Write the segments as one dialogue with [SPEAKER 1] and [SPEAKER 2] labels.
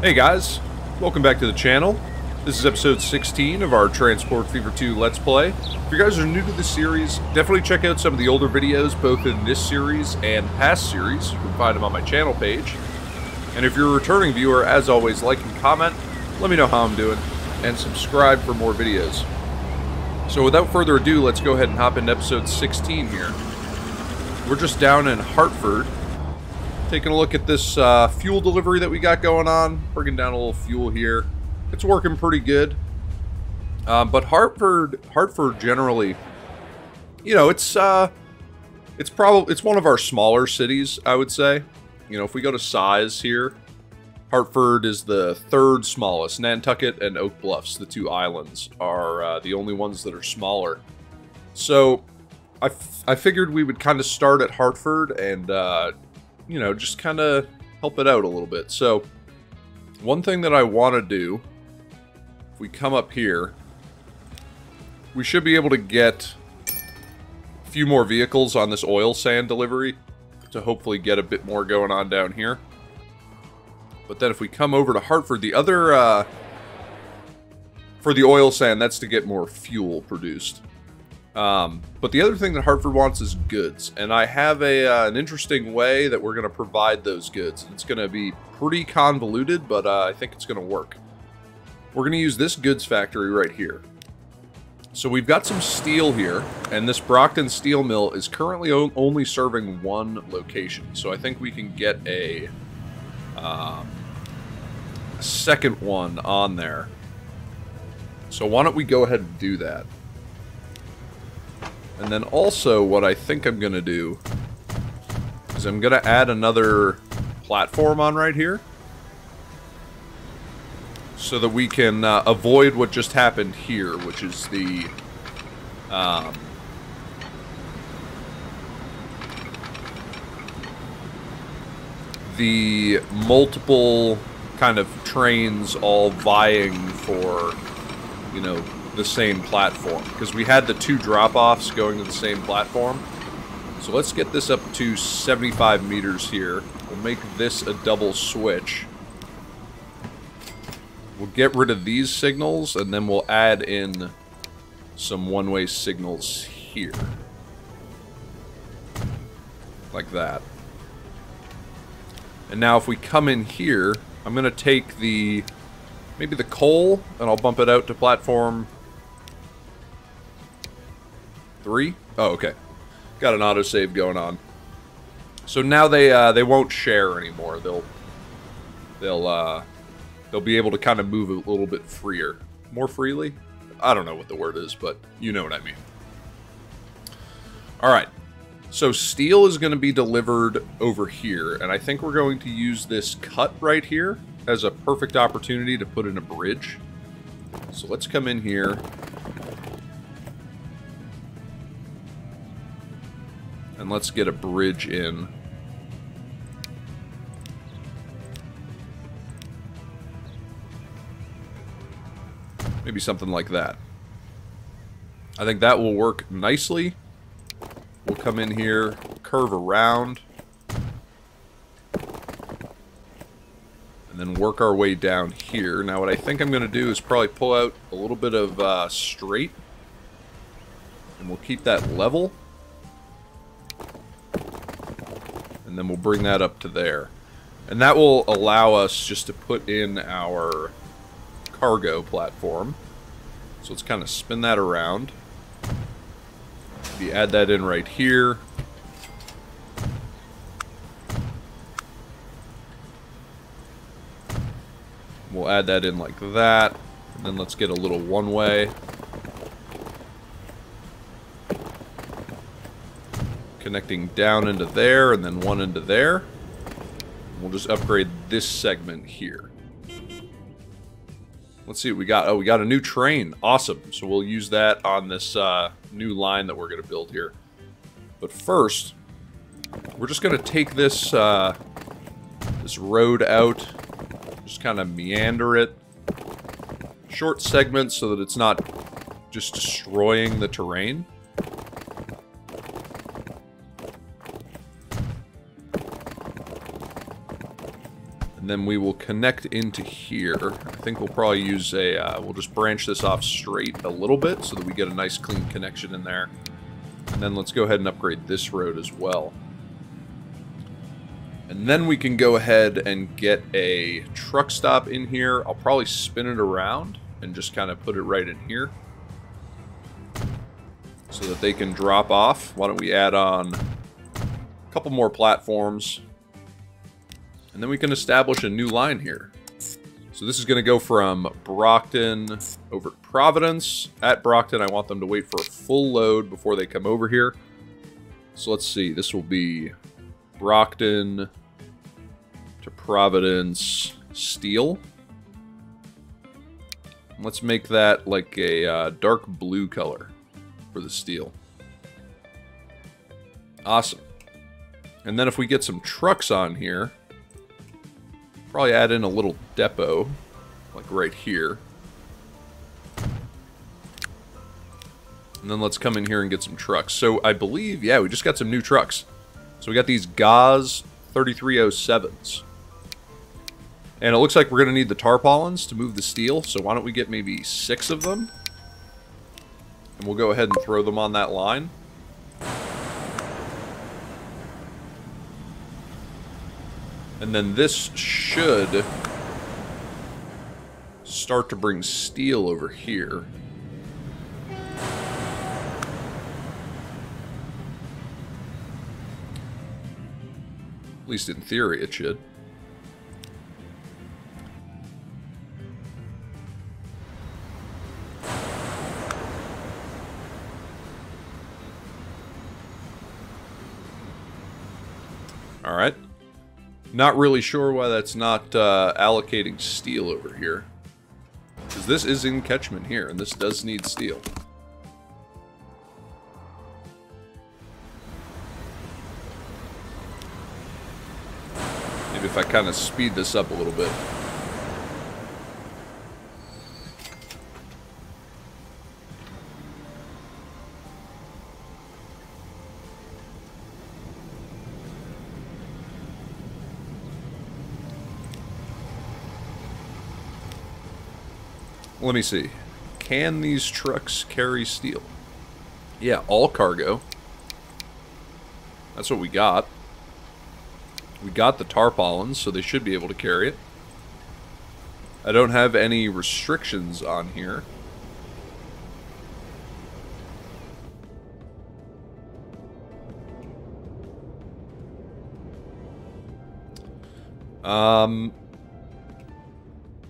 [SPEAKER 1] Hey guys, welcome back to the channel. This is episode 16 of our Transport Fever 2 Let's Play. If you guys are new to this series, definitely check out some of the older videos, both in this series and past series. You can find them on my channel page. And if you're a returning viewer, as always, like and comment, let me know how I'm doing, and subscribe for more videos. So without further ado, let's go ahead and hop into episode 16 here. We're just down in Hartford, taking a look at this fuel delivery that we got going on. Bringing down a little fuel here. It's working pretty good. But Hartford generally, you know, it's one of our smaller cities, I would say. You know, if we go to size here, Hartford is the third smallest. Nantucket and Oak Bluffs, the two islands, are the only ones that are smaller. So I figured we would kind of start at Hartford and you know, just kind of help it out a little bit. So, one thing that I want to do, if we come up here, we should be able to get a few more vehicles on this oil sand delivery to hopefully get a bit more going on down here. But then if we come over to Hartford, the other, for the oil sand, that's to get more fuel produced. But the other thing that Hartford wants is goods, and I have an interesting way that we're going to provide those goods. It's going to be pretty convoluted, but I think it's going to work. We're going to use this goods factory right here. So we've got some steel here, and this Brockton steel mill is currently only serving one location. So I think we can get a second one on there. So why don't we go ahead and do that? And then also what I think I'm going to do is I'm going to add another platform on right here so that we can avoid what just happened here, which is the multiple kind of trains all vying for, you know, the same platform, because we had the two drop-offs going to the same platform. So let's get this up to 75 meters here. We'll make this a double switch. We'll get rid of these signals, and then we'll add in some one-way signals here. Like that. And now if we come in here, I'm going to take maybe the coal, and I'll bump it out to platform 3? Oh, okay. Got an autosave going on. So now they won't share anymore. They'll be able to kind of move a little bit freer. More freely? I don't know what the word is, but you know what I mean. Alright. So steel is going to be delivered over here, and I think we're going to use this cut right here as a perfect opportunity to put in a bridge. So let's come in here. And let's get a bridge in. Maybe something like that. I think that will work nicely. We'll come in here, curve around, and then work our way down here. Now what I think I'm going to do is probably pull out a little bit of straight, and we'll keep that level. And then we'll bring that up to there. And that will allow us just to put in our cargo platform. So let's kind of spin that around. Maybe add that in right here. We'll add that in like that. And then let's get a little one-way. Connecting down into there, and then one into there. We'll just upgrade this segment here. Let's see what we got. Oh, we got a new train. Awesome. So we'll use that on this new line that we're going to build here. But first, we're just going to take this this road out. Just kind of meander it. Short segments so that it's not just destroying the terrain. And And then we will connect into here. I think we'll probably use a, we'll just branch this off straight a little bit so that we get a nice clean connection in there. And then let's go ahead and upgrade this road as well. And then we can go ahead and get a truck stop in here. I'll probably spin it around and just kind of put it right in here so that they can drop off. Why don't we add on a couple more platforms. And then we can establish a new line here. So this is going to go from Brockton over to Providence. At Brockton, I want them to wait for a full load before they come over here. So let's see. This will be Brockton to Providence steel. Let's make that like a dark blue color for the steel. Awesome. And then if we get some trucks on here, probably add in a little depot, like right here. And then let's come in here and get some trucks. So I believe, yeah, we just got some new trucks. So we got these GAZ 3307s. And it looks like we're going to need the tarpaulins to move the steel. So why don't we get maybe 6 of them? And we'll go ahead and throw them on that line. And then this should start to bring steel over here. At least in theory it should. Alright. Not really sure why that's not allocating steel over here. Because this is in catchment here, and this does need steel. Maybe if I kind of speed this up a little bit. Let me see. Can these trucks carry steel? Yeah, all cargo. That's what we got. We got the tarpaulins, so they should be able to carry it. I don't have any restrictions on here.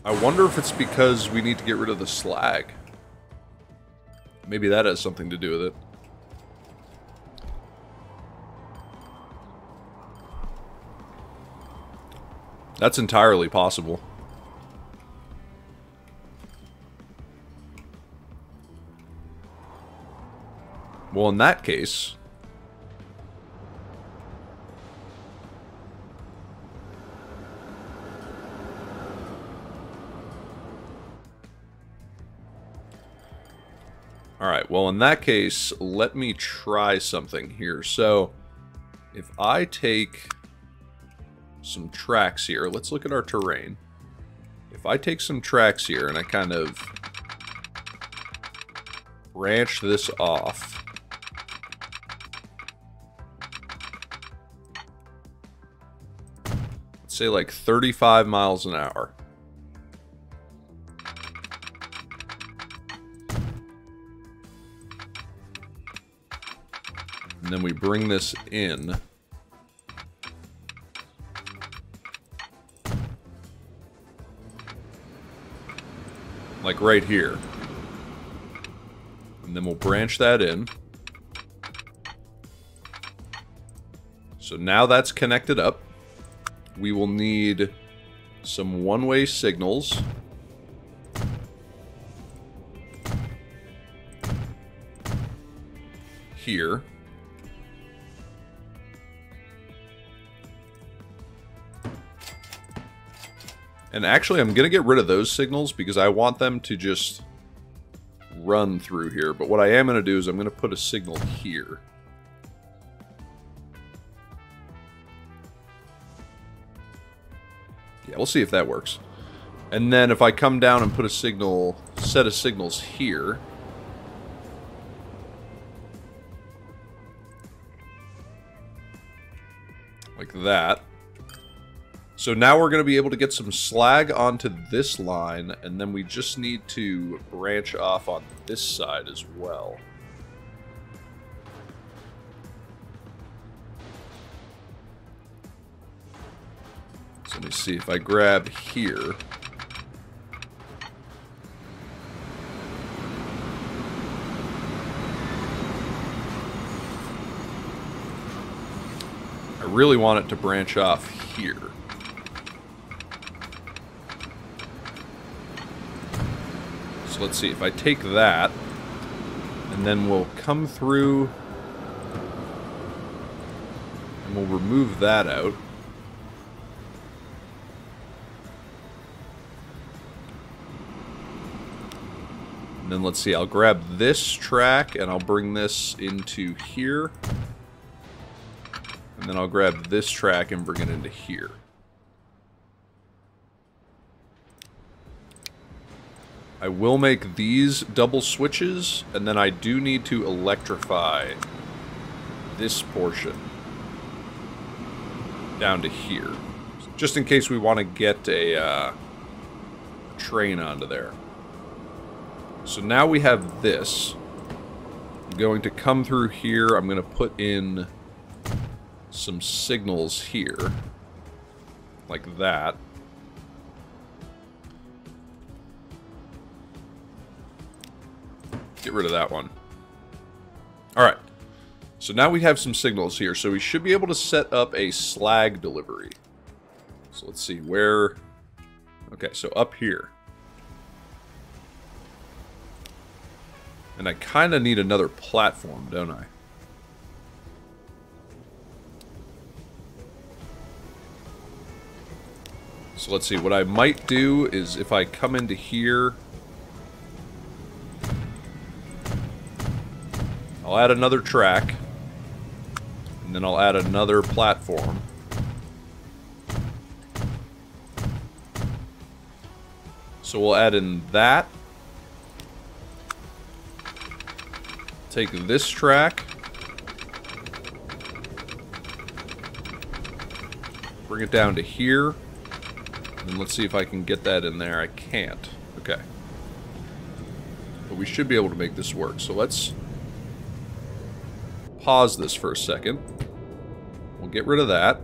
[SPEAKER 1] I wonder if it's because we need to get rid of the slag. Maybe that has something to do with it. That's entirely possible. Well, in that case... Alright, well in that case, let me try something here. So, if I take some tracks here, let's look at our terrain. If I take some tracks here and I kind of branch this off, let's say like 35 miles an hour. And then we bring this in. Like right here. And then we'll branch that in. So now that's connected up. We will need some one-way signals. Here. And actually, I'm going to get rid of those signals because I want them to just run through here. But what I am going to do is I'm going to put a signal here. Yeah, we'll see if that works. And then if I come down and put a signal, set of signals here. Like that. So now we're going to be able to get some slag onto this line, and then we just need to branch off on this side as well. So let me see if I grab here. I really want it to branch off here. So let's see, if I take that, and then we'll come through, and we'll remove that out. And then let's see, I'll grab this track, and I'll bring this into here. And then I'll grab this track and bring it into here. I will make these double switches, and then I do need to electrify this portion down to here. Just in case we want to get a train onto there. So now we have this. I'm going to come through here. I'm going to put in some signals here. Like that. Get rid of that one. Alright. So now we have some signals here. So we should be able to set up a slag delivery. So let's see where... Okay, so up here. And I kind of need another platform, don't I? So let's see, what I might do is if I come into here, I'll add another track, and then I'll add another platform. So we'll add in that. Take this track. Bring it down to here. And let's see if I can get that in there. I can't. Okay. But we should be able to make this work. So let's pause this for a second. We'll get rid of that.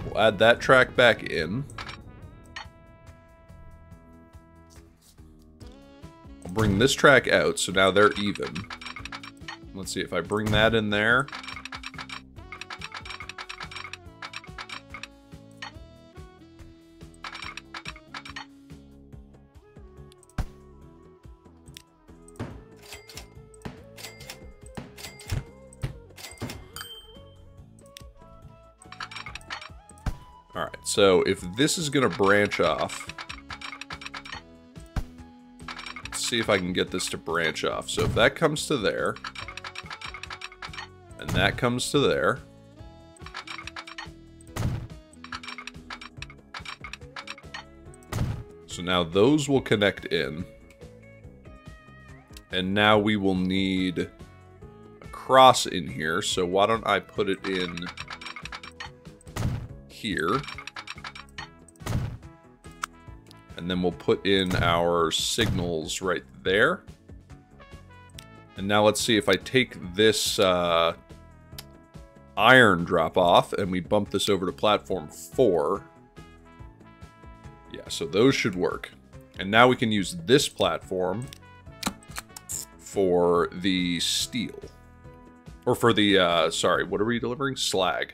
[SPEAKER 1] We'll add that track back in. I'll bring this track out, so now they're even. Let's see if I bring that in there. Alright, so if this is going to branch off, let's see if I can get this to branch off. So if that comes to there, and that comes to there, so now those will connect in, and now we will need a cross in here, so why don't I put it in here, and then we'll put in our signals right there. And now let's see if I take this iron drop off and we bump this over to platform 4. Yeah, so those should work. And now we can use this platform for the steel. Or for the, sorry, what are we delivering? Slag.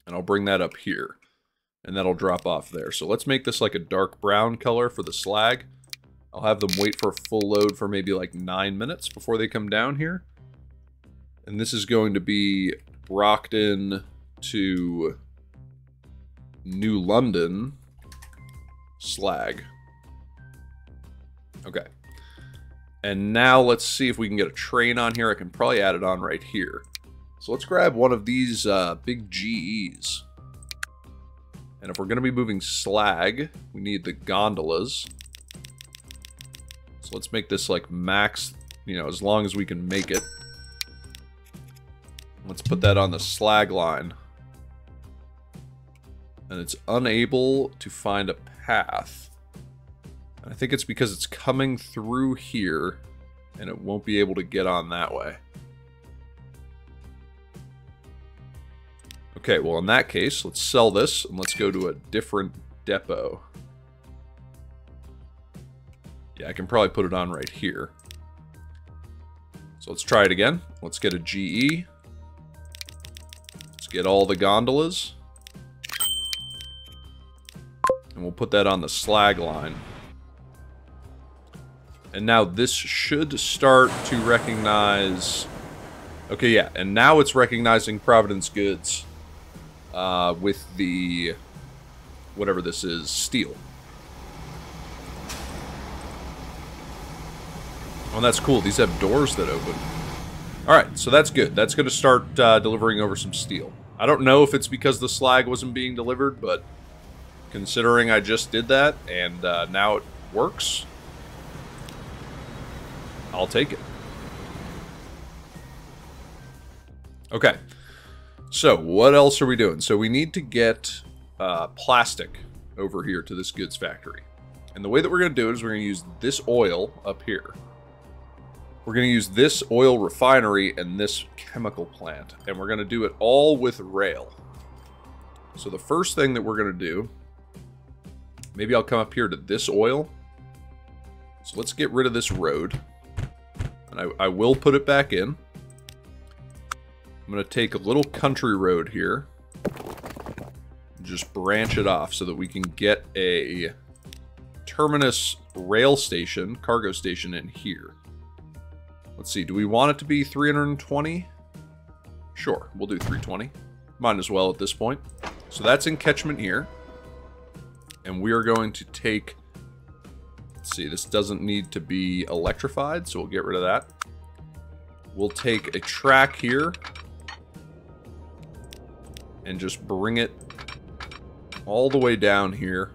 [SPEAKER 1] And I'll bring that up here. And that'll drop off there. So let's make this like a dark brown color for the slag. I'll have them wait for a full load for maybe like 9 minutes before they come down here. And this is going to be Brockton to New London slag. Okay. And now let's see if we can get a train on here. I can probably add it on right here. So let's grab one of these big GEs. And if we're going to be moving slag, we need the gondolas. So let's make this like max, you know, as long as we can make it. Let's put that on the slag line. And it's unable to find a path. I think it's because it's coming through here and it won't be able to get on that way. Okay, well in that case, let's sell this and let's go to a different depot. Yeah, I can probably put it on right here. So let's try it again. Let's get a GE. Let's get all the gondolas. And we'll put that on the slag line. And now this should start to recognize... Okay, yeah, and now it's recognizing Providence goods. With the, whatever this is, steel. Oh, that's cool. These have doors that open. Alright, so that's good. That's going to start delivering over some steel. I don't know if it's because the slag wasn't being delivered, but considering I just did that, and now it works, I'll take it. Okay. So, what else are we doing? So, we need to get plastic over here to this goods factory. And the way that we're going to do it is we're going to use this oil up here. We're going to use this oil refinery and this chemical plant. And we're going to do it all with rail. So, the first thing that we're going to do, maybe I'll come up here to this oil. So, let's get rid of this road. And I will put it back in. I'm going to take a little country road here, and just branch it off so that we can get a terminus rail station, cargo station in here. Let's see, do we want it to be 320? Sure, we'll do 320. Might as well at this point. So that's in catchment here. And we are going to take, let's see, this doesn't need to be electrified, so we'll get rid of that. We'll take a track here and just bring it all the way down here.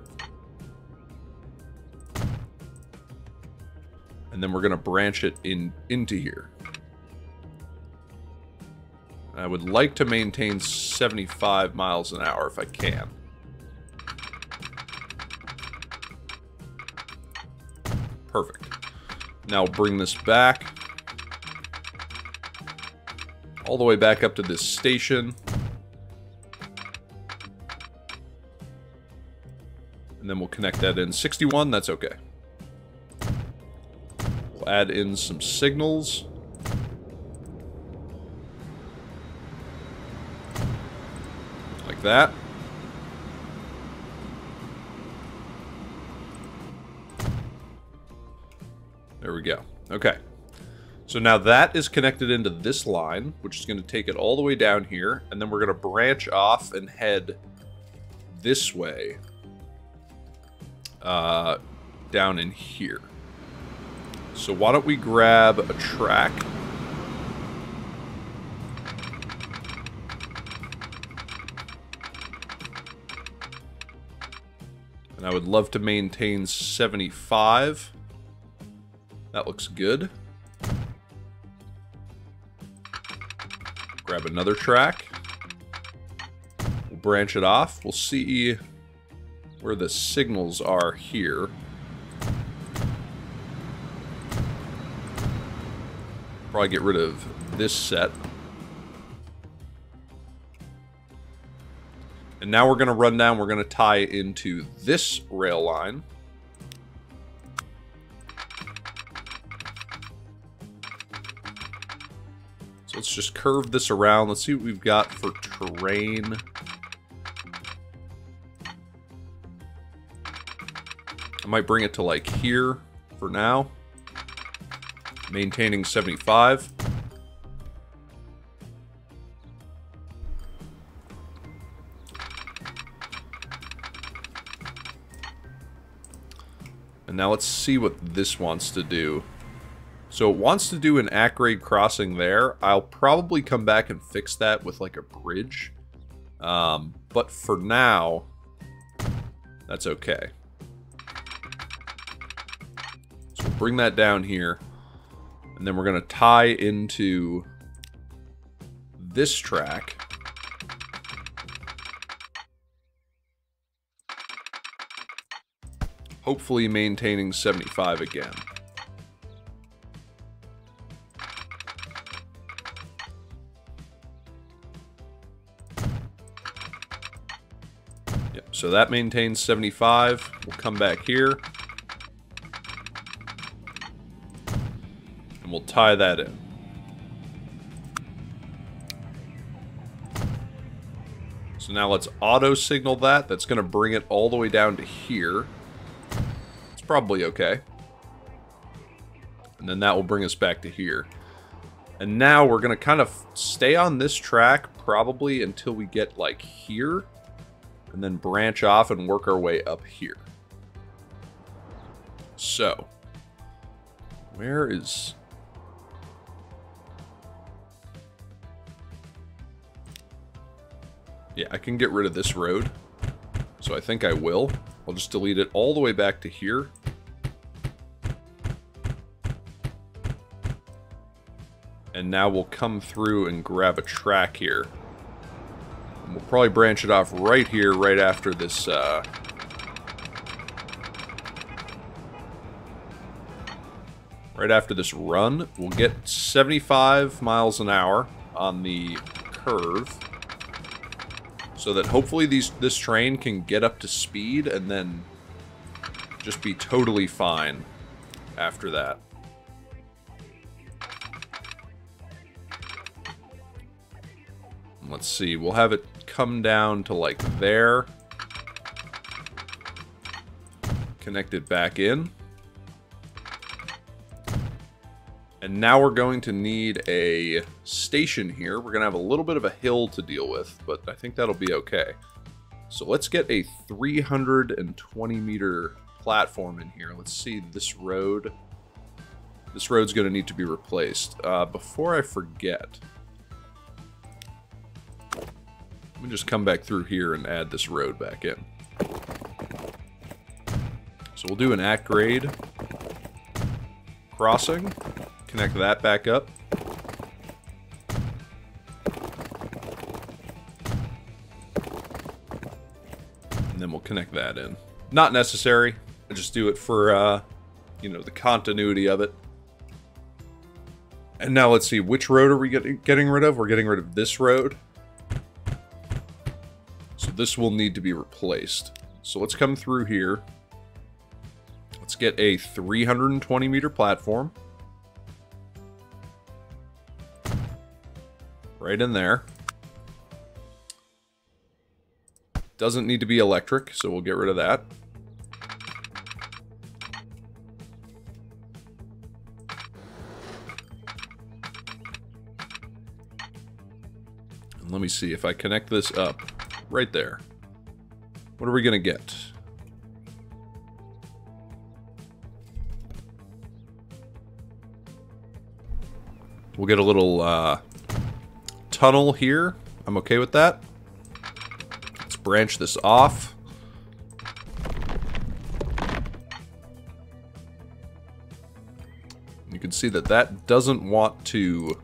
[SPEAKER 1] And then we're going to branch it into here. I would like to maintain 75 miles an hour if I can. Perfect. Now bring this back. All the way back up to this station. And then we'll connect that in. 61, that's okay. We'll add in some signals. Like that. There we go. Okay. So now that is connected into this line, which is going to take it all the way down here. And then we're going to branch off and head this way. Down in here. So why don't we grab a track. And I would love to maintain 75. That looks good. Grab another track. We'll branch it off. We'll see where the signals are here. Probably get rid of this set. And now we're going to run down, we're going to tie into this rail line. So let's just curve this around. Let's see what we've got for terrain. I might bring it to like here for now. Maintaining 75. And now let's see what this wants to do. So it wants to do an at-grade crossing there. I'll probably come back and fix that with like a bridge. But for now, That's okay. So we'll bring that down here. And then we're going to tie into this track. Hopefully maintaining 75 again. Yep, so that maintains 75. We'll come back here. And we'll tie that in. So now let's auto signal that. That's going to bring it all the way down to here. It's probably okay. And then that will bring us back to here. And now we're going to kind of stay on this track probably until we get like here. And then branch off and work our way up here. So, where is... Yeah, I can get rid of this road. So I think I will. I'll just delete it all the way back to here. And now we'll come through and grab a track here. And we'll probably branch it off right here, right after this, right after this run. We'll get 75 miles an hour on the curve. So that hopefully this train can get up to speed and then just be totally fine after that. Let's see, we'll have it come down to like there. Connect it back in. And now we're going to need a station here. We're going to have a little bit of a hill to deal with, but I think that'll be okay. So let's get a 320 meter platform in here. Let's see this road. This road's going to need to be replaced. Before I forget, let me just come back through here and add this road back in. So we'll do an at grade crossing. Connect that back up. And then we'll connect that in. Not necessary. I just do it for, you know, the continuity of it. And now let's see, which road are we getting rid of? We're getting rid of this road. So this will need to be replaced. So let's come through here. Let's get a 320 meter platform. Right in there. Doesn't need to be electric, so we'll get rid of that. And let me see if I connect this up right there. What are we gonna get? We'll get a little tunnel here. I'm okay with that. Let's branch this off. You can see that that doesn't want to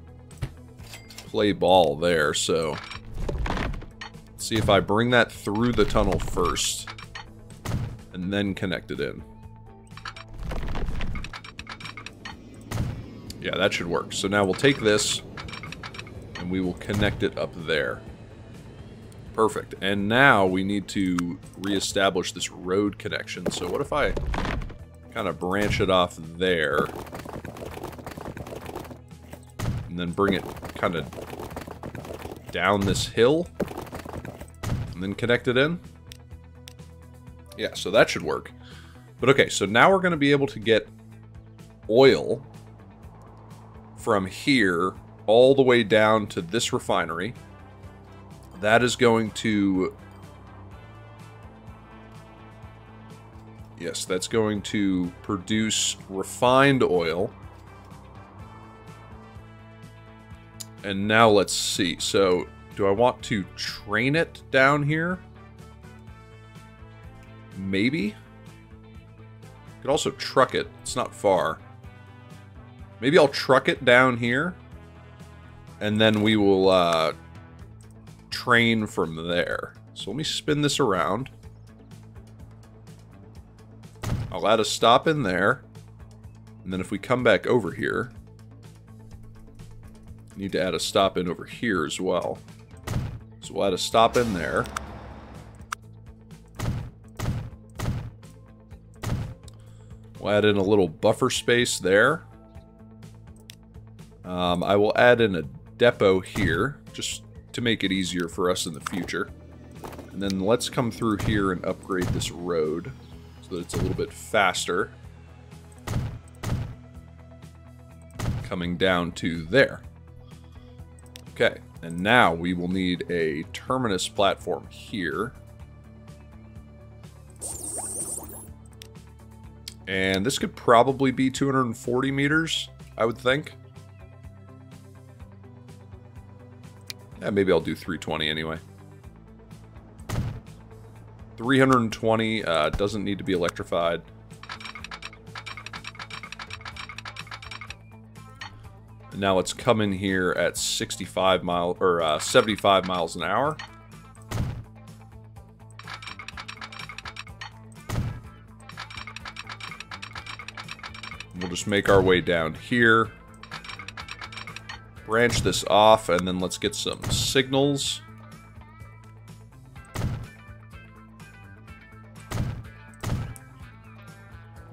[SPEAKER 1] play ball there, so let's see if I bring that through the tunnel first and then connect it in. Yeah, that should work. So now we'll take this and we will connect it up there. Perfect. And now we need to reestablish this road connection. So what if I kind of branch it off there and then bring it kind of down this hill and then connect it in? Yeah, so that should work. But okay, so now we're going to be able to get oil from here all the way down to this refinery. That is going to... Yes, that's going to produce refined oil. And now let's see. So, do I want to train it down here? Maybe. Could also truck it. It's not far. Maybe I'll truck it down here. And then we will train from there. So let me spin this around. I'll add a stop in there. And then if we come back over here, need to add a stop in over here as well. So we'll add a stop in there. We'll add in a little buffer space there. I will add in a depot here, just to make it easier for us in the future. And then let's come through here and upgrade this road so that it's a little bit faster. Coming down to there. Okay, and now we will need a terminus platform here. And this could probably be 240 meters, I would think. Yeah, maybe I'll do 320 anyway. 320 doesn't need to be electrified. And now let's come in here at 65 miles or 75 miles an hour. We'll just make our way down here. Branch this off, and then let's get some signals.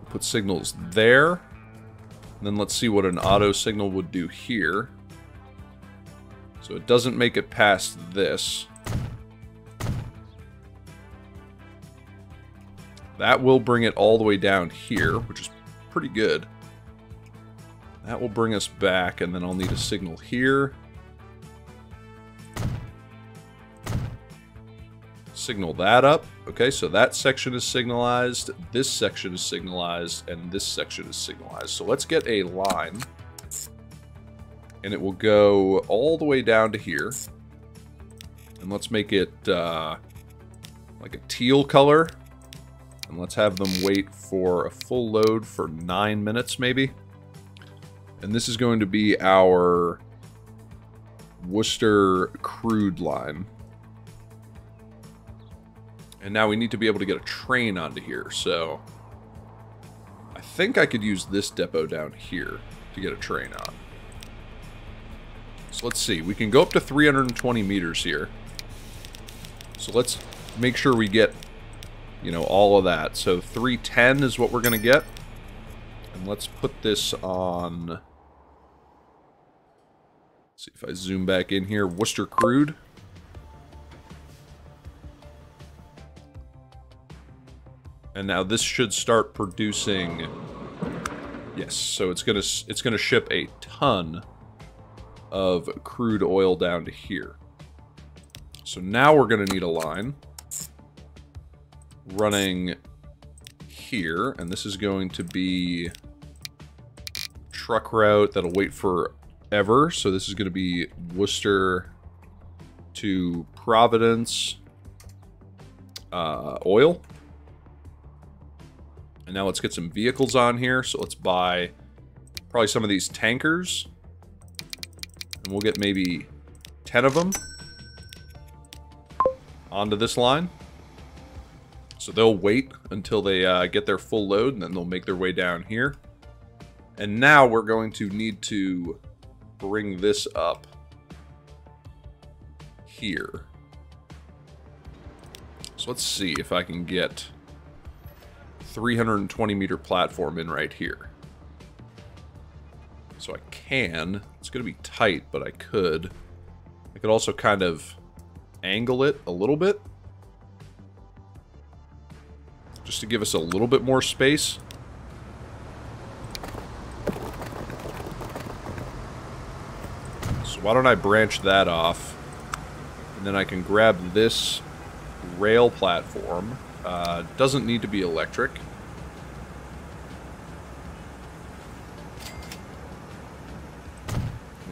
[SPEAKER 1] Put signals there. And then let's see what an auto signal would do here. So it doesn't make it past this. That will bring it all the way down here, which is pretty good. That will bring us back, and then I'll need a signal here. Signal that up. Okay, so that section is signalized, this section is signalized, and this section is signalized. So let's get a line. And it will go all the way down to here. And let's make it like a teal color. And let's have them wait for a full load for 9 minutes, maybe. And this is going to be our Worcester Crude line. And now we need to be able to get a train onto here, so I think I could use this depot down here to get a train on. So let's see, we can go up to 320 meters here. So let's make sure we get, you know, all of that. So 310 is what we're going to get. And let's put this on, let's see if I zoom back in here, Worcester Crude. And now this should start producing, yes, so it's gonna ship a ton of crude oil down to here. So now we're gonna need a line running here, and this is going to be truck route that'll wait forever. So this is gonna be Worcester to Providence oil. And now let's get some vehicles on here. So let's buy probably some of these tankers. And we'll get maybe 10 of them onto this line. So they'll wait until they get their full load, and then they'll make their way down here. And now we're going to need to bring this up here. So let's see if I can get 320 meter platform in right here. So I can. It's going to be tight, but I could. I could also kind of angle it a little bit, just to give us a little bit more space. So why don't I branch that off, and then I can grab this rail platform. Doesn't need to be electric.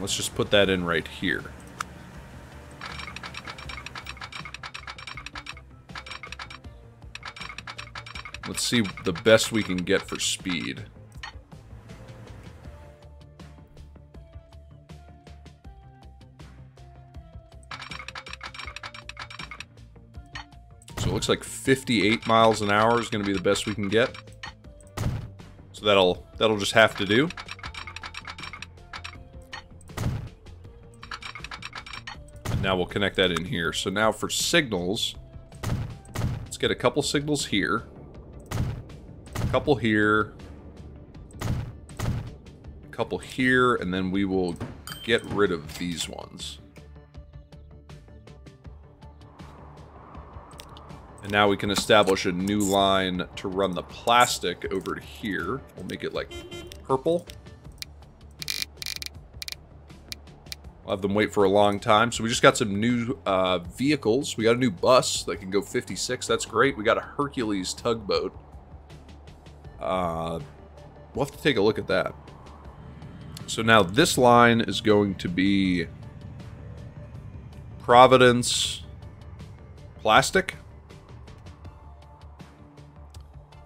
[SPEAKER 1] Let's just put that in right here. Let's see the best we can get for speed. So it looks like 58 miles an hour is going to be the best we can get. So that'll just have to do. And now we'll connect that in here. So now for signals, let's get a couple signals here. A couple here. A couple here, and then we will get rid of these ones. And now we can establish a new line to run the plastic over to here. We'll make it like purple. We'll have them wait for a long time. So we just got some new vehicles. We got a new bus that can go 56. That's great. We got a Hercules tugboat. We'll have to take a look at that. So now this line is going to be Providence plastic.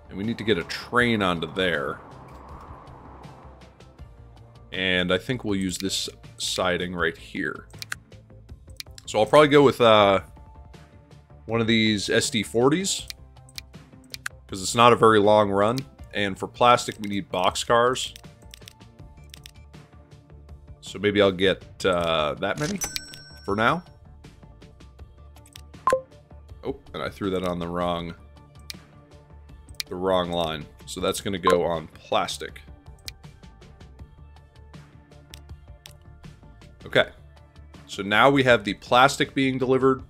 [SPEAKER 1] And we need to get a train onto there. And I think we'll use this siding right here. So I'll probably go with one of these SD40s. Because it's not a very long run. And for plastic, we need boxcars. So maybe I'll get that many for now. Oh, and I threw that on the wrong line. So that's going to go on plastic. Okay. So now we have the plastic being delivered.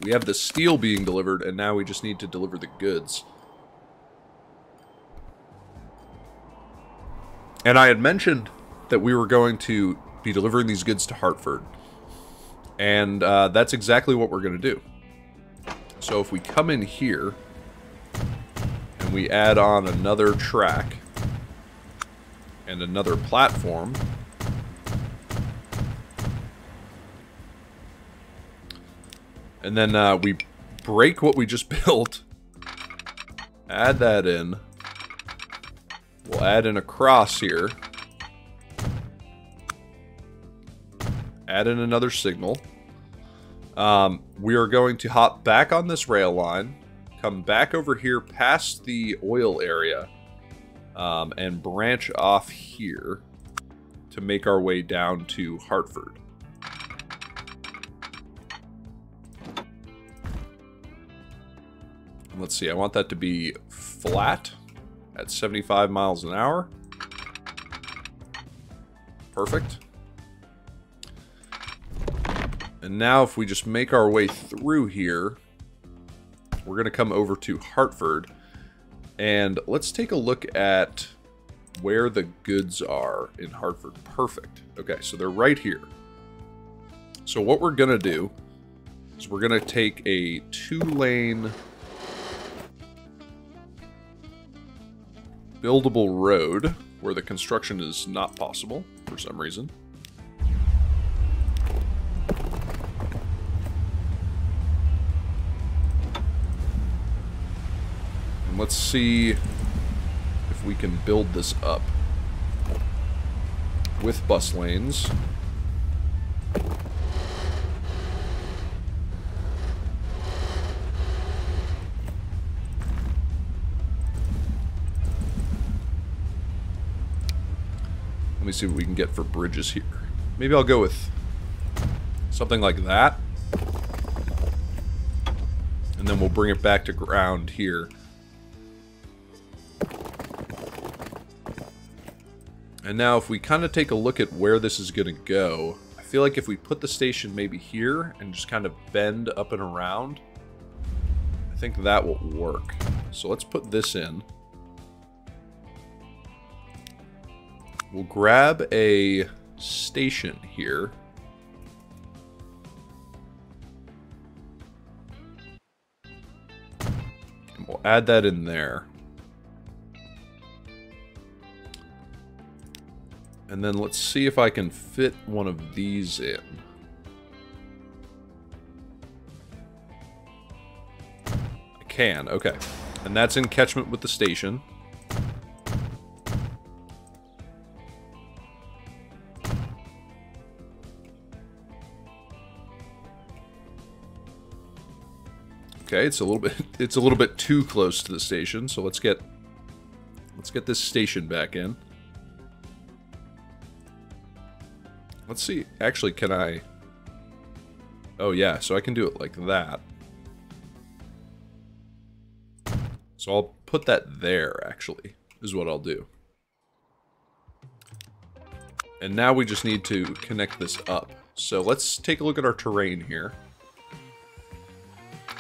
[SPEAKER 1] We have the steel being delivered, and now we just need to deliver the goods. And I had mentioned that we were going to be delivering these goods to Hartford. And that's exactly what we're going to do. So if we come in here and we add on another track and another platform, and then we break what we just built, add that in. We'll add in a cross here. Add in another signal. We are going to hop back on this rail line, come back over here past the oil area, and branch off here to make our way down to Hartford. And let's see, I want that to be flat at 75 miles an hour. Perfect. And now if we just make our way through here, we're going to come over to Hartford. And let's take a look at where the goods are in Hartford. Perfect. Okay, so they're right here. So what we're going to do is we're going to take a 2-lane buildable road where the construction is not possible for some reason. And let's see if we can build this up with bus lanes. Let me see what we can get for bridges here. Maybe I'll go with something like that. And then we'll bring it back to ground here. And now if we kind of take a look at where this is going to go, I feel like if we put the station maybe here and just kind of bend up and around, I think that will work. So let's put this in. We'll grab a station here. And we'll add that in there. And then let's see if I can fit one of these in. I can, okay. And that's in catchment with the station. Okay, it's a little bit too close to the station, so let's get this station back in. Let's see. Actually, can I... Oh yeah, so I can do it like that. So I'll put that there, actually, is what I'll do. And now we just need to connect this up. So let's take a look at our terrain here.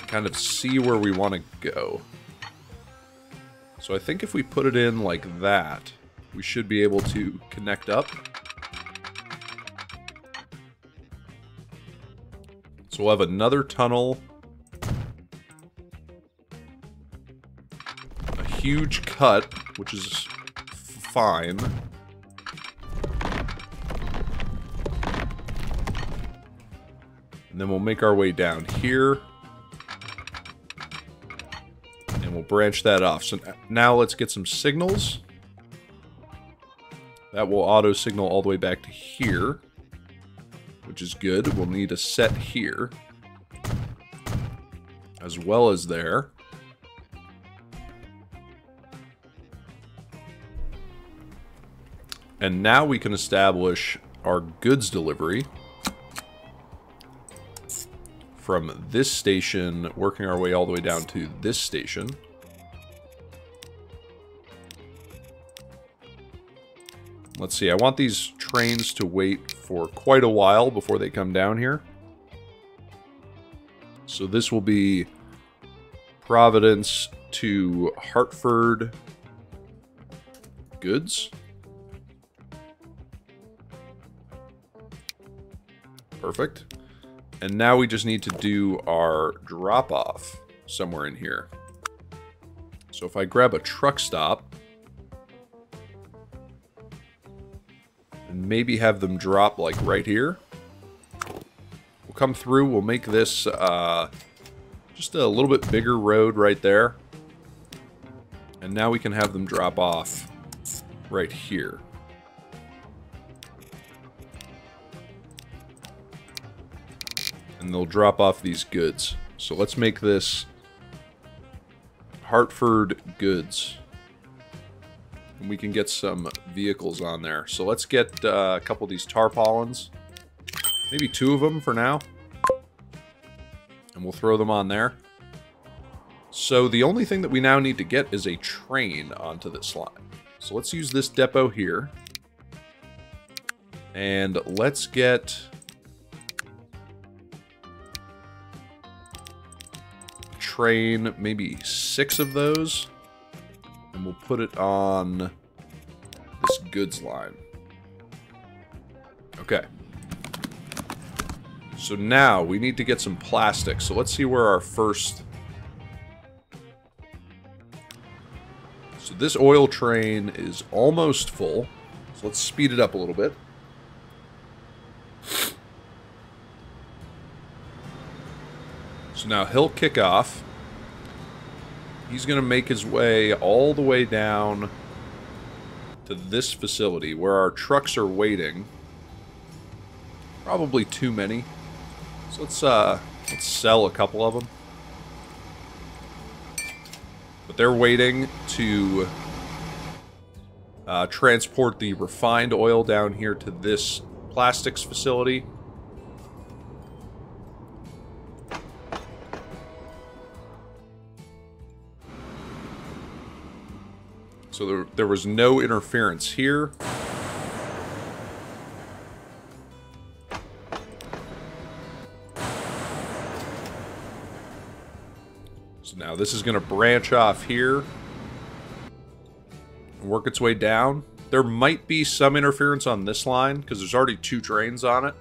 [SPEAKER 1] Kind of see where we want to go. So I think if we put it in like that, we should be able to connect up. So we'll have another tunnel. A huge cut, which is fine. And then we'll make our way down here. And we'll branch that off. So now let's get some signals. That will auto signal all the way back to here, which is good. We'll need a set here, as well as there. And now we can establish our goods delivery from this station, working our way all the way down to this station. Let's see, I want these trains to wait for quite a while before they come down here. So this will be Providence to Hartford goods. Perfect. And now we just need to do our drop-off somewhere in here. So if I grab a truck stop, and maybe have them drop like right here. We'll come through, we'll make this just a little bit bigger road right there. And now we can have them drop off right here. And they'll drop off these goods. So let's make this Hartford goods. And we can get some vehicles on there. So let's get a couple of these tarpaulins. Maybe 2 of them for now. And we'll throw them on there. So the only thing that we now need to get is a train onto this line. So let's use this depot here. And let's get train, maybe 6 of those. And we'll put it on this goods line. Okay. So now we need to get some plastic. So let's see where our first... So this oil train is almost full. So let's speed it up a little bit. So now he'll kick off. He's going to make his way all the way down to this facility where our trucks are waiting. Probably too many. So let's sell a couple of them. But they're waiting to transport the refined oil down here to this plastics facility. So there was no interference here. So now this is going to branch off here and work its way down. There might be some interference on this line because there's already 2 trains on it.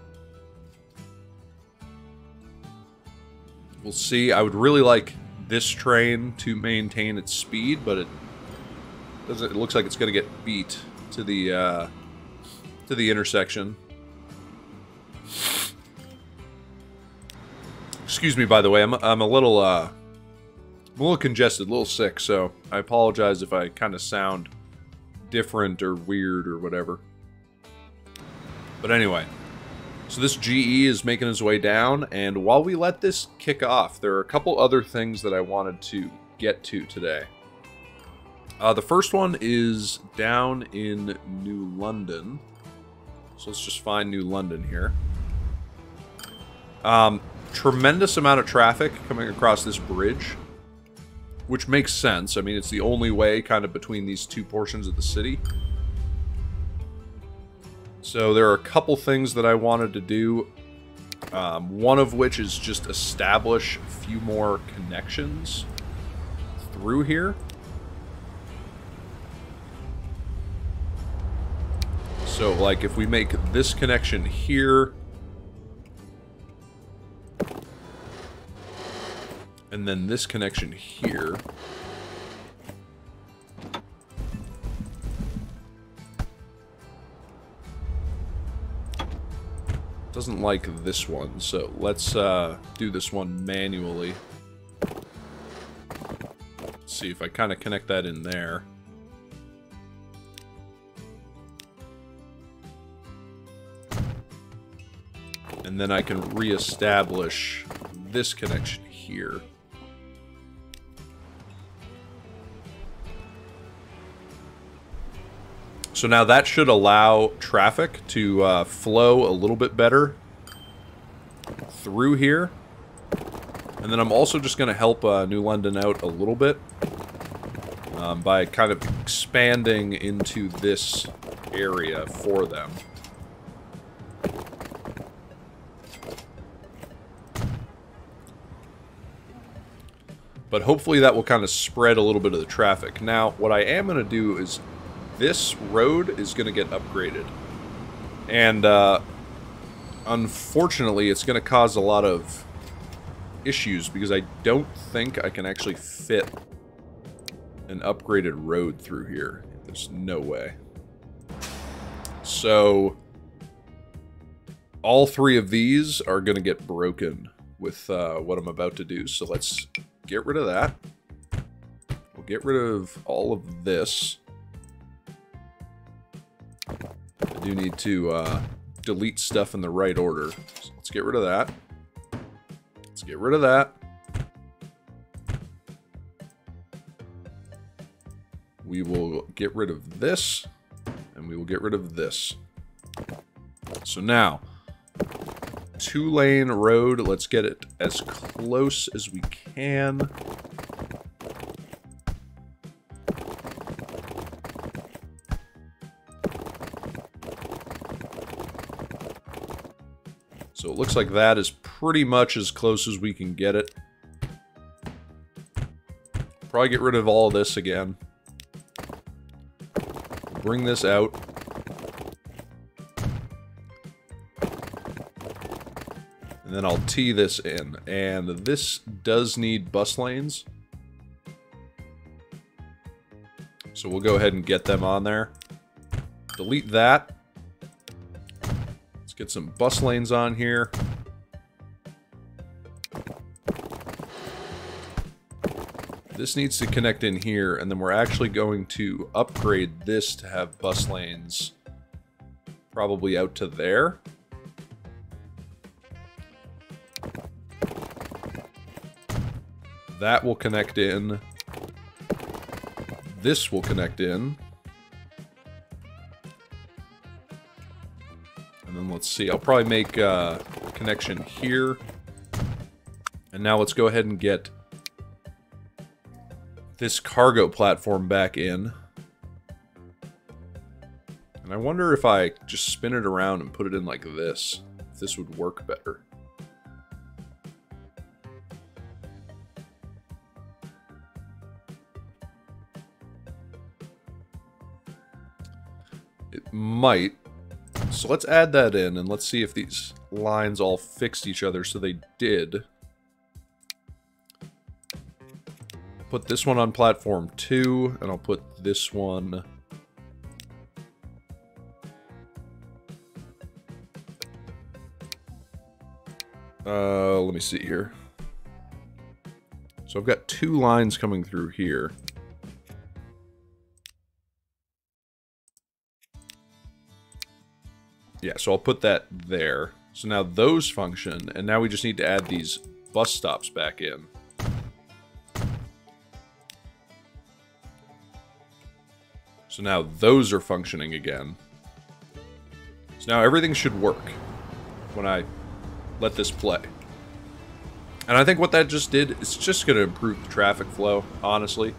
[SPEAKER 1] We'll see. I would really like this train to maintain its speed, but it looks like it's going to get beat to the intersection. Excuse me, by the way. I'm a little I'm a little congested, a little sick, so I apologize if I kind of sound different or weird or whatever. But anyway, so this GE is making his way down, and while we let this kick off, there are a couple other things that I wanted to get to today. The first one is down in New London. So let's just find New London here. Tremendous amount of traffic coming across this bridge, which makes sense. I mean, it's the only way kind of between these two portions of the city. So there are a couple things that I wanted to do. One of which is just establish a few more connections through here. So, like, if we make this connection here, and then this connection here, doesn't like this one, so let's do this one manually. Let's see if I kind of connect that in there. And then I can reestablish this connection here. So now that should allow traffic to flow a little bit better through here. And then I'm also just going to help New London out a little bit by kind of expanding into this area for them. But hopefully that will kind of spread a little bit of the traffic. Now, what I am going to do is this road is going to get upgraded. And unfortunately, it's going to cause a lot of issues because I don't think I can actually fit an upgraded road through here. There's no way. So all three of these are going to get broken with what I'm about to do. So let's get rid of that. We'll get rid of all of this. I do need to delete stuff in the right order. So let's get rid of that. Let's get rid of that. We will get rid of this, and we will get rid of this. So now, 2-lane road, let's get it as close as we can. So it looks like that is pretty much as close as we can get it. Probably get rid of all of this again. Bring this out. And then I'll tee this in. And this does need bus lanes. So we'll go ahead and get them on there. Delete that. Let's get some bus lanes on here. This needs to connect in here, and then we're actually going to upgrade this to have bus lanes probably out to there. That will connect in. This will connect in. And then let's see, I'll probably make a connection here. And now let's go ahead and get this cargo platform back in. And I wonder if I just spin it around and put it in like this, if this would work better. It might. So let's add that in, and let's see if these lines all fixed each other. So they did. Put this one on platform 2, and I'll put this one... let me see here. So I've got 2 lines coming through here. Yeah, so I'll put that there. So now those function, and now we just need to add these bus stops back in. So now those are functioning again. So now everything should work when I let this play. And I think what that just did is just going to improve the traffic flow, honestly.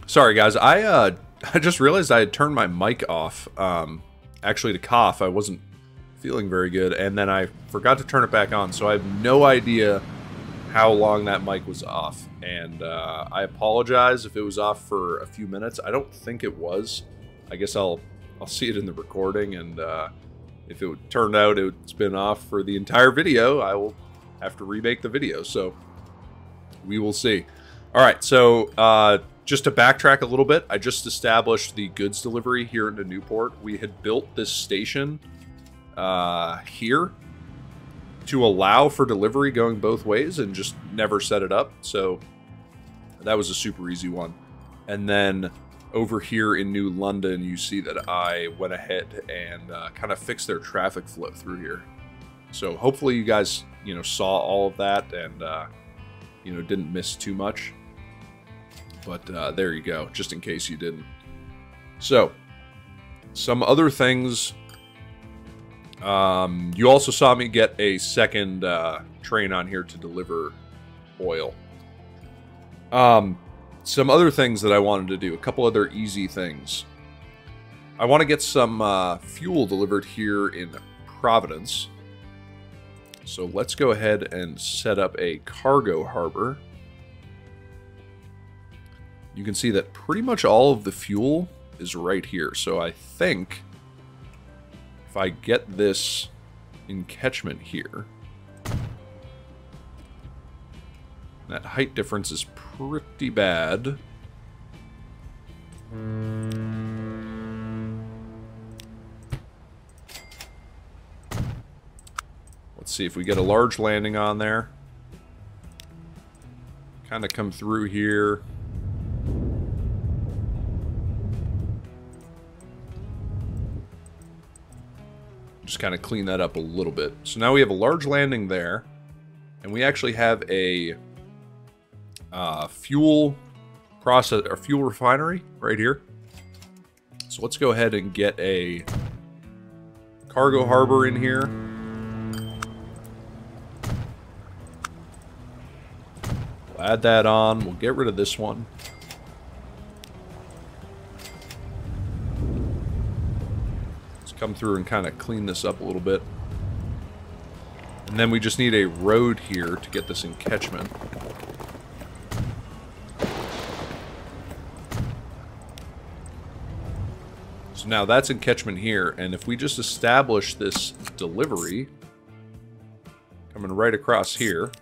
[SPEAKER 1] Sorry, guys. I just realized I had turned my mic off, actually to cough. I wasn't feeling very good, and then I forgot to turn it back on, so I have no idea how long that mic was off. And I apologize if it was off for a few minutes. I don't think it was. I guess I'll see it in the recording, and if it turned out it would spin off for the entire video, I will have to remake the video. So we will see. All right, so just to backtrack a little bit, I just established the goods delivery here into Newport. We had built this station here to allow for delivery going both ways and just never set it up. So that was a super easy one. And then over here in New London, you see that I went ahead and kind of fixed their traffic flow through here. So hopefully you guys, you know, saw all of that and, you know, didn't miss too much. But there you go, just in case you didn't. So, some other things. You also saw me get a second train on here to deliver oil. Some other things that I wanted to do, a couple other easy things. I want to get some fuel delivered here in Providence. So let's go ahead and set up a cargo harbor. You can see that pretty much all of the fuel is right here. So I think if I get this encatchment here, that height difference is pretty bad. Let's see if we get a large landing on there. Kind of come through here. Just kind of clean that up a little bit. So now we have a large landing there, and we actually have a fuel process or fuel refinery right here. So let's go ahead and get a cargo harbor in here. We'll add that on. We'll get rid of this one. Come through and kind of clean this up a little bit. And then we just need a road here to get this encatchment. So now that's encatchment here, and if we just establish this delivery coming right across here,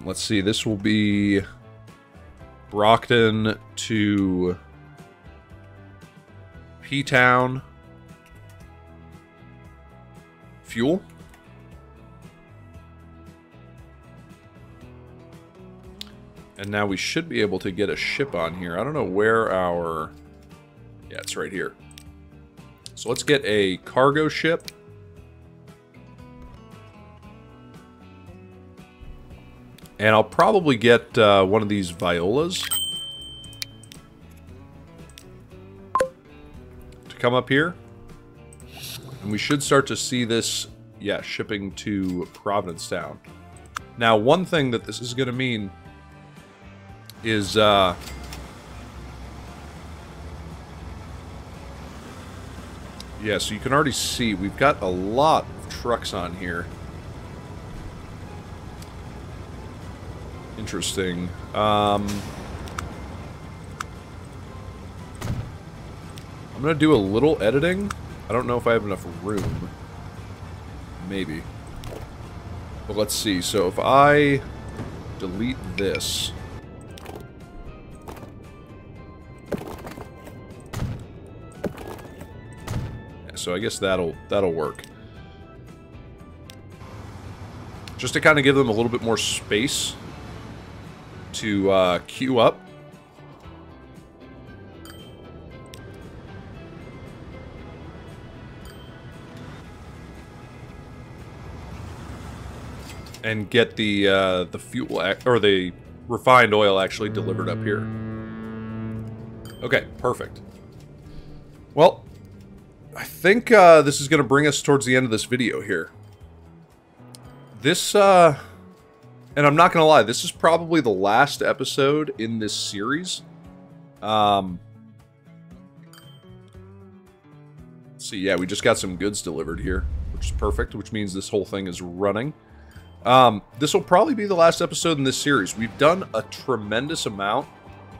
[SPEAKER 1] let's see, this will be Brockton to P-Town fuel. And now we should be able to get a ship on here. I don't know where our... Yeah, it's right here. So let's get a cargo ship. And I'll probably get one of these Violas to come up here. And we should start to see this, yeah, shipping to Provincetown. Now, one thing that this is going to mean is... yeah, so you can already see we've got a lot of trucks on here. Interesting. I'm gonna do a little editing. I don't know if I have enough room. Maybe. But let's see. So if I delete this. Yeah, so I guess that'll work. Just to kind of give them a little bit more space to queue up. And get the fuel or the refined oil actually delivered up here. Okay, perfect. Well, I think this is going to bring us towards the end of this video here. This and I'm not going to lie, this is probably the last episode in this series. Let's see, yeah, we just got some goods delivered here, which is perfect, which means this whole thing is running. This will probably be the last episode in this series. We've done a tremendous amount.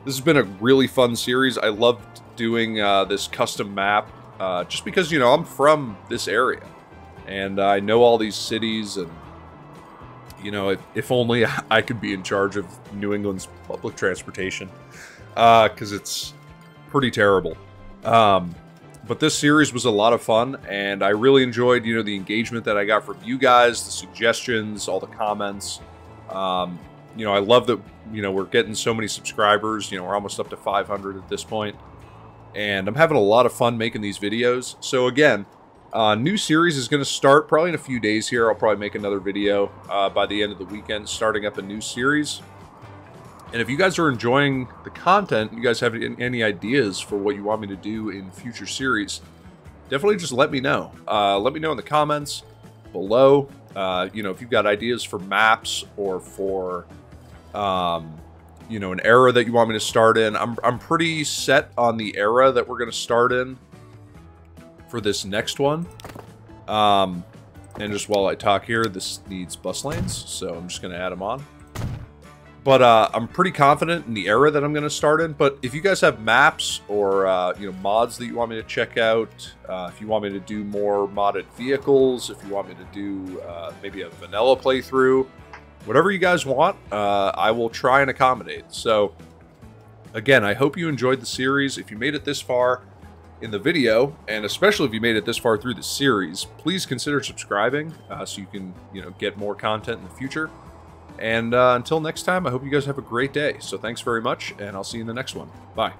[SPEAKER 1] This has been a really fun series. I loved doing this custom map just because, you know, I'm from this area. And I know all these cities, and, you know, if only I could be in charge of New England's public transportation. Because it's pretty terrible. But this series was a lot of fun, and I really enjoyed, you know, the engagement that I got from you guys, the suggestions, all the comments. You know, I love that, you know, we're getting so many subscribers. You know, we're almost up to 500 at this point. And I'm having a lot of fun making these videos. So again, new series is going to start probably in a few days here. I'll probably make another video by the end of the weekend, starting up a new series. And if you guys are enjoying the content, you guys have any ideas for what you want me to do in future series, definitely just let me know. Let me know in the comments below. You know, if you've got ideas for maps or for, you know, an era that you want me to start in. I'm pretty set on the era that we're going to start in for this next one. And just while I talk here, this needs bus lanes, so I'm just going to add them on. But I'm pretty confident in the era that I'm going to start in. But if you guys have maps or you know, mods that you want me to check out, if you want me to do more modded vehicles, if you want me to do maybe a vanilla playthrough, whatever you guys want, I will try and accommodate. So again, I hope you enjoyed the series. If you made it this far in the video, and especially if you made it this far through the series, please consider subscribing so you can, you know, get more content in the future. And until next time, I hope you guys have a great day. So thanks very much, and I'll see you in the next one. Bye.